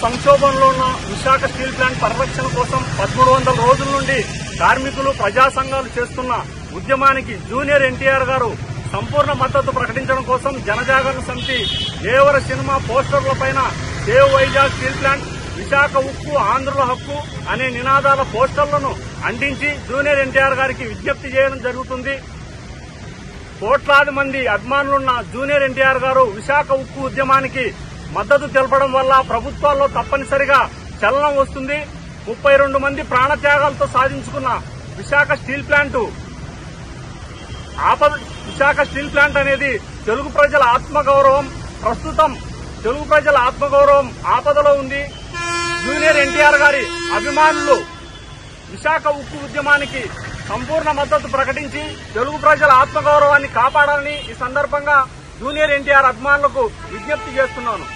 సంక్షోభంలో ఉన్న Visakha steel plant పరిరక్షణ కోసం 1300 రోజుల నుండి కార్మికులు ప్రజా సంఘాలు చేస్తున్న ఉద్యమానికి జూనియర్ ఎన్టీఆర్ గారు సంపూర్ణ మద్దతు ప్రకటించడం కోసం జనజాగరణ సమితి దేవర సినిమా పోస్టర్లపైన save Vizag steel plant, Visakha ఉక్కు ఆంధ్రుల హక్కు అనే నినాదాల పోస్టర్లను అంటించి జూనియర్ ఎన్టీఆర్ గారికి విజ్ఞప్తి చేయడం జరుగుతుంది. కోట్లాది మంది అభిమానులున్న జూనియర్ ఎన్టీఆర్ గారు విశాఖ ఉక్కు ఉద్యమానికి మద్దతు తెలపడం వల్ల ప్రభుత్వాల్లో తప్పనిసరిగా చలనం వస్తుంది. 32 మంది ప్రాణత్యాగాలతో సాధించుకున్న విశాఖ స్టీల్ ప్లాంట్ అనేది తెలుగు ప్రజల ఆత్మగౌరవం. ప్రస్తుతం తెలుగు ప్రజల ఆత్మగౌరవం ఆపదలో ఉంది. జూనియర్ ఎన్టీఆర్ గారి అభిమానులు విశాఖ ఉక్కు ఉద్యమానికి సంపూర్ణ మద్దతు ప్రకటించి తెలుగు ప్రజల ఆత్మగౌరవాన్ని కాపాడాలని ఈ సందర్భంగా జూనియర్ ఎన్టీఆర్ అభిమానులకు విజ్ఞప్తి చేస్తున్నాను.